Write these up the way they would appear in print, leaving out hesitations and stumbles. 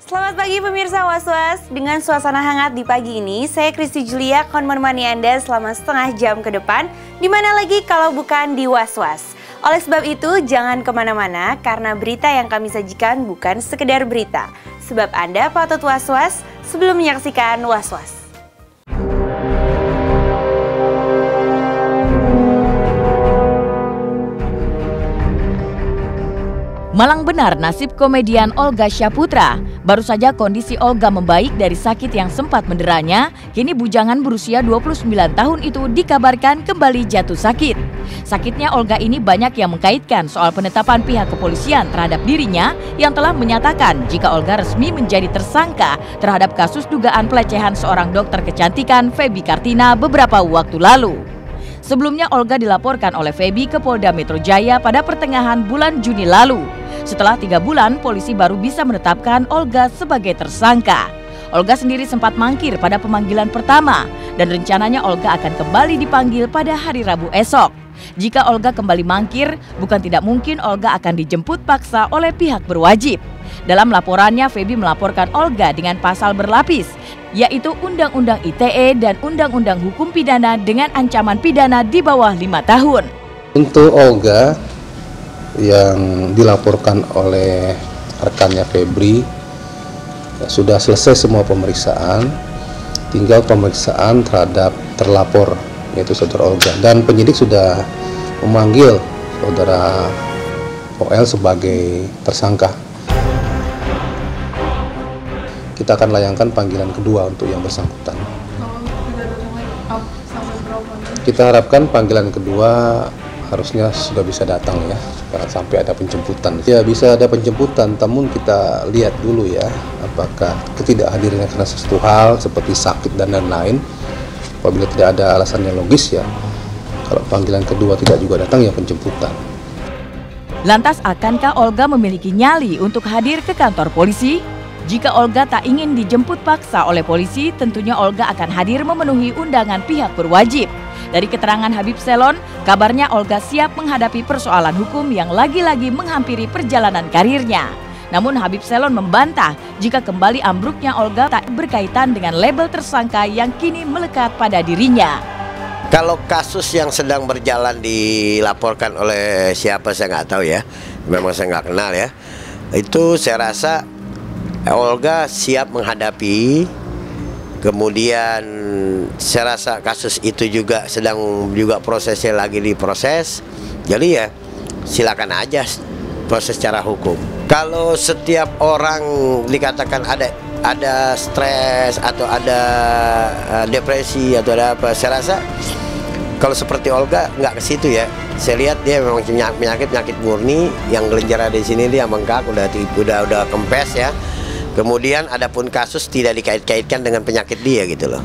Selamat pagi pemirsa Was-Was. Dengan suasana hangat di pagi ini, saya Kristi Julia akan menemani Anda selama setengah jam ke depan. Di mana lagi kalau bukan di Was-Was. Oleh sebab itu, jangan kemana-mana karena berita yang kami sajikan bukan sekedar berita. Sebab Anda patut was-was sebelum menyaksikan Was-Was. Malang benar nasib komedian Olga Syaputra. Baru saja kondisi Olga membaik dari sakit yang sempat menderanya, kini bujangan berusia 29 tahun itu dikabarkan kembali jatuh sakit. Sakitnya Olga ini banyak yang mengkaitkan soal penetapan pihak kepolisian terhadap dirinya yang telah menyatakan jika Olga resmi menjadi tersangka terhadap kasus dugaan pelecehan seorang dokter kecantikan Feby Kartina beberapa waktu lalu. Sebelumnya Olga dilaporkan oleh Feby ke Polda Metro Jaya pada pertengahan bulan Juni lalu. Setelah 3 bulan, polisi baru bisa menetapkan Olga sebagai tersangka. Olga sendiri sempat mangkir pada pemanggilan pertama dan rencananya Olga akan kembali dipanggil pada hari Rabu esok. Jika Olga kembali mangkir, bukan tidak mungkin Olga akan dijemput paksa oleh pihak berwajib. Dalam laporannya, Feby melaporkan Olga dengan pasal berlapis, yaitu Undang-Undang ITE dan Undang-Undang Hukum Pidana dengan ancaman pidana di bawah 5 tahun. Untuk Olga yang dilaporkan oleh rekannya Febri, sudah selesai semua pemeriksaan, tinggal pemeriksaan terhadap terlapor yaitu saudara Olga, dan penyidik sudah memanggil saudara OL sebagai tersangka. Kita akan layangkan panggilan kedua untuk yang bersangkutan. Kita harapkan panggilan kedua harusnya sudah bisa datang ya, jangan sampai ada penjemputan. Ya bisa ada penjemputan, namun kita lihat dulu ya, apakah ketidakhadirnya karena sesuatu hal seperti sakit dan lain-lain. Apabila tidak ada alasan yang logis ya, kalau panggilan kedua tidak juga datang ya penjemputan. Lantas akankah Olga memiliki nyali untuk hadir ke kantor polisi? Jika Olga tak ingin dijemput paksa oleh polisi, tentunya Olga akan hadir memenuhi undangan pihak berwajib. Dari keterangan Habib Selon, kabarnya Olga siap menghadapi persoalan hukum yang lagi-lagi menghampiri perjalanan karirnya. Namun Habib Selon membantah jika kembali ambruknya Olga tak berkaitan dengan label tersangka yang kini melekat pada dirinya. Kalau kasus yang sedang berjalan dilaporkan oleh siapa saya nggak tahu ya, memang saya nggak kenal ya. Itu saya rasa Olga siap menghadapi. Kemudian saya rasa kasus itu juga prosesnya lagi diproses. Jadi ya silakan aja proses secara hukum. Kalau setiap orang dikatakan ada stres atau ada depresi atau ada apa, saya rasa kalau seperti Olga nggak ke situ ya. Saya lihat dia memang penyakit murni yang gelenjara di sini, dia bengkak, udah kempes ya. Kemudian adapun kasus tidak dikait-kaitkan dengan penyakit dia gitu loh.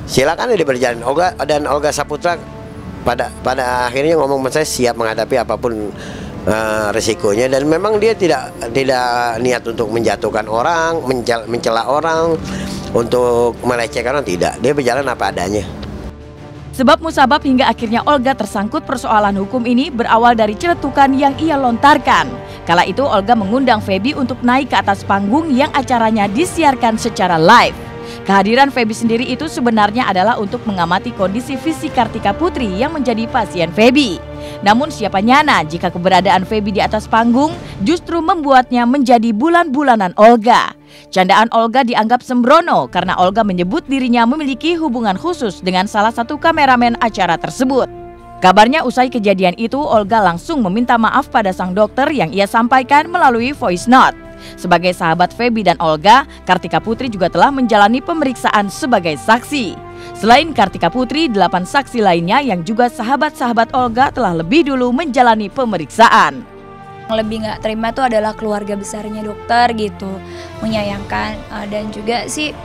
Silakan dia berjalan. Olga Syaputra pada akhirnya ngomong saya siap menghadapi apapun resikonya, dan memang dia tidak niat untuk menjatuhkan orang, mencela orang, untuk melecehkan orang, tidak. Dia berjalan apa adanya. Sebab musabab hingga akhirnya Olga tersangkut persoalan hukum ini berawal dari celetukan yang ia lontarkan. Kala itu Olga mengundang Feby untuk naik ke atas panggung yang acaranya disiarkan secara live. Kehadiran Feby sendiri itu sebenarnya adalah untuk mengamati kondisi fisik Kartika Putri yang menjadi pasien Feby. Namun siapa nyana jika keberadaan Feby di atas panggung justru membuatnya menjadi bulan-bulanan Olga. Candaan Olga dianggap sembrono karena Olga menyebut dirinya memiliki hubungan khusus dengan salah satu kameramen acara tersebut. Kabarnya usai kejadian itu Olga langsung meminta maaf pada sang dokter yang ia sampaikan melalui voice note. Sebagai sahabat Feby dan Olga, Kartika Putri juga telah menjalani pemeriksaan sebagai saksi. Selain Kartika Putri, 8 saksi lainnya yang juga sahabat-sahabat Olga telah lebih dulu menjalani pemeriksaan. Yang lebih nggak terima itu adalah keluarga besarnya dokter gitu, menyayangkan dan juga sih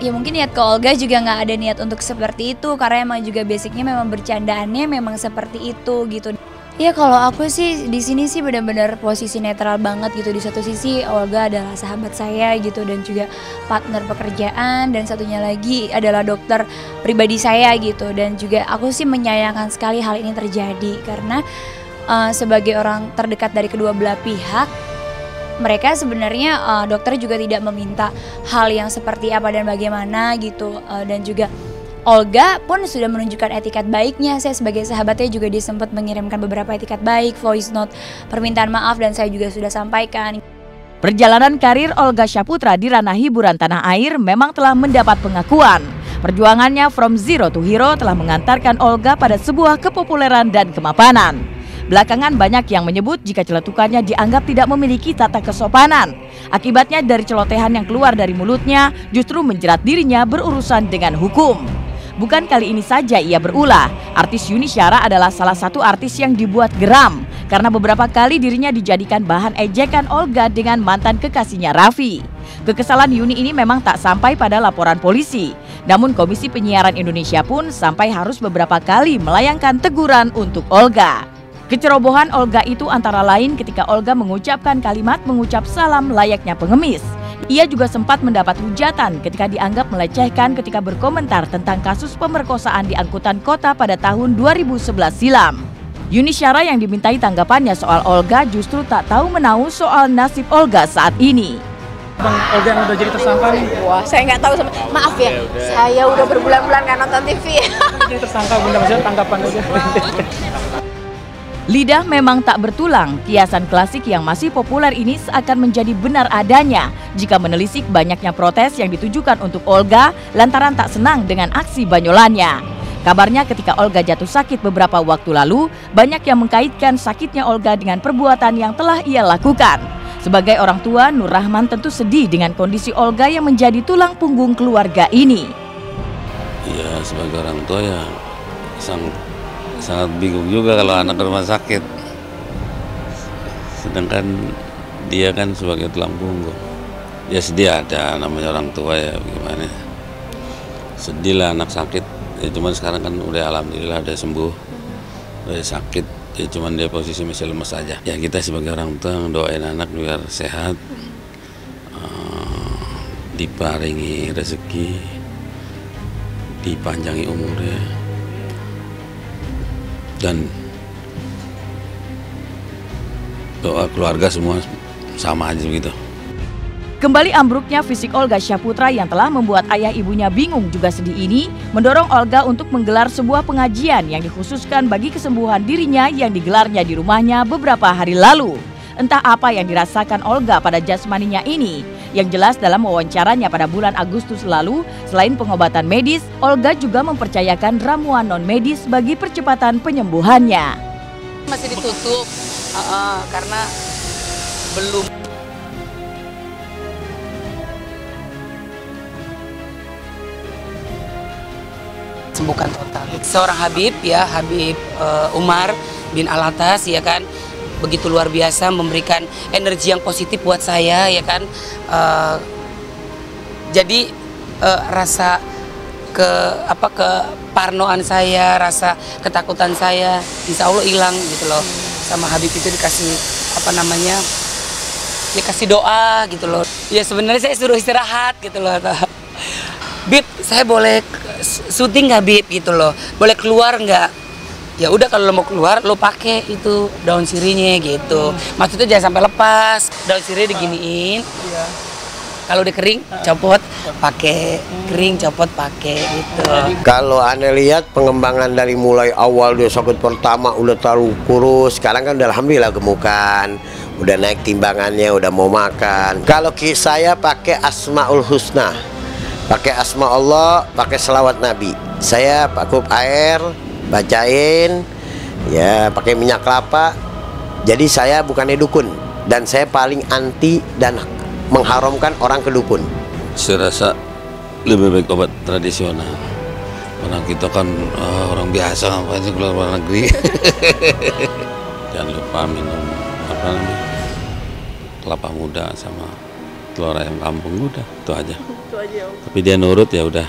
ya mungkin niat ke Olga juga nggak ada niat untuk seperti itu, karena emang juga basicnya memang bercandaannya memang seperti itu gitu. Ya kalau aku sih di sini sih benar-benar posisi netral banget gitu. Di satu sisi Olga adalah sahabat saya gitu dan juga partner pekerjaan, dan satunya lagi adalah dokter pribadi saya gitu, dan juga aku sih menyayangkan sekali hal ini terjadi karena sebagai orang terdekat dari kedua belah pihak mereka sebenarnya dokter juga tidak meminta hal yang seperti apa dan bagaimana gitu, dan juga Olga pun sudah menunjukkan etikat baiknya. Saya sebagai sahabatnya juga dia sempat mengirimkan beberapa etikat baik, voice note, permintaan maaf, dan saya juga sudah sampaikan. Perjalanan karir Olga Syaputra di ranah hiburan tanah air memang telah mendapat pengakuan. Perjuangannya from zero to hero telah mengantarkan Olga pada sebuah kepopuleran dan kemapanan. Belakangan banyak yang menyebut jika celetukannya dianggap tidak memiliki tata kesopanan. Akibatnya dari celotehan yang keluar dari mulutnya justru menjerat dirinya berurusan dengan hukum. Bukan kali ini saja ia berulah, artis Yuni Syara adalah salah satu artis yang dibuat geram karena beberapa kali dirinya dijadikan bahan ejekan Olga dengan mantan kekasihnya Raffi. Kekesalan Yuni ini memang tak sampai pada laporan polisi, namun Komisi Penyiaran Indonesia pun sampai harus beberapa kali melayangkan teguran untuk Olga. Kecerobohan Olga itu antara lain ketika Olga mengucapkan kalimat mengucap salam layaknya pengemis. Ia juga sempat mendapat hujatan ketika dianggap melecehkan ketika berkomentar tentang kasus pemerkosaan di angkutan kota pada tahun 2011 silam. Yuni Syara yang dimintai tanggapannya soal Olga justru tak tahu menahu soal nasib Olga saat ini. Bang Olga yang udah jadi tersangka nih. Wah, saya nggak tahu sama. Maaf ya, saya udah berbulan-bulan nggak nonton TV. Jadi tersangka, Bunda, maksudnya tanggapan aja. Lidah memang tak bertulang, kiasan klasik yang masih populer ini seakan menjadi benar adanya jika menelisik banyaknya protes yang ditujukan untuk Olga lantaran tak senang dengan aksi banyolannya. Kabarnya ketika Olga jatuh sakit beberapa waktu lalu, banyak yang mengkaitkan sakitnya Olga dengan perbuatan yang telah ia lakukan. Sebagai orang tua, Nur Rahman tentu sedih dengan kondisi Olga yang menjadi tulang punggung keluarga ini. Ya, sebagai orang tua ya sangat bingung juga kalau anak ke rumah sakit, sedangkan dia kan sebagai tulang punggung. Ya sedih, ada namanya orang tua ya, gimana, sedih lah anak sakit ya. Cuman sekarang kan udah alhamdulillah udah sembuh dari sakit ya, cuman dia posisi masih lemes aja ya. Kita sebagai orang tua doain anak biar sehat, diparingi rezeki, dipanjangi umurnya, dan doa keluarga semua sama aja gitu. Kembali ambruknya fisik Olga Syaputra yang telah membuat ayah ibunya bingung juga sedih ini mendorong Olga untuk menggelar sebuah pengajian yang dikhususkan bagi kesembuhan dirinya yang digelarnya di rumahnya beberapa hari lalu. Entah apa yang dirasakan Olga pada jasmaninya ini. Yang jelas dalam wawancaranya pada bulan Agustus lalu, selain pengobatan medis, Olga juga mempercayakan ramuan non-medis bagi percepatan penyembuhannya. Masih ditutup karena belum. Sembuhkan total. Seorang Habib ya, Habib Umar bin Alatas ya kan, begitu luar biasa memberikan energi yang positif buat saya ya kan. Jadi rasa keparnoan saya, rasa ketakutan saya insya Allah hilang gitu loh. Sama Habib itu dikasih dikasih doa gitu loh. Ya sebenarnya saya suruh istirahat gitu loh. Bib, saya boleh syuting nggak Bib gitu loh, boleh keluar nggak? Ya udah kalau lo mau keluar lo pakai itu daun sirihnya gitu. Maksudnya jangan sampai lepas, daun sirih diginiin. Iya. Kalau udah kering copot pakai, kering copot pakai gitu. Kalau Anda lihat pengembangan dari mulai awal dia sakit pertama udah terlalu kurus, sekarang kan udah alhamdulillah gemukan, udah naik timbangannya, udah mau makan. Kalau saya pakai Asmaul Husna, pakai asma Allah, pakai selawat Nabi. Saya pakai air, bacain, ya pakai minyak kelapa. Jadi saya bukannya dukun, dan saya paling anti dan mengharamkan orang ke dukun. Saya rasa lebih baik obat tradisional. Karena kita kan orang biasa, ngapain sih keluar luar negeri. Jangan lupa minum kelapa muda sama telur ayam kampung, udah itu aja. Tapi dia nurut ya udah.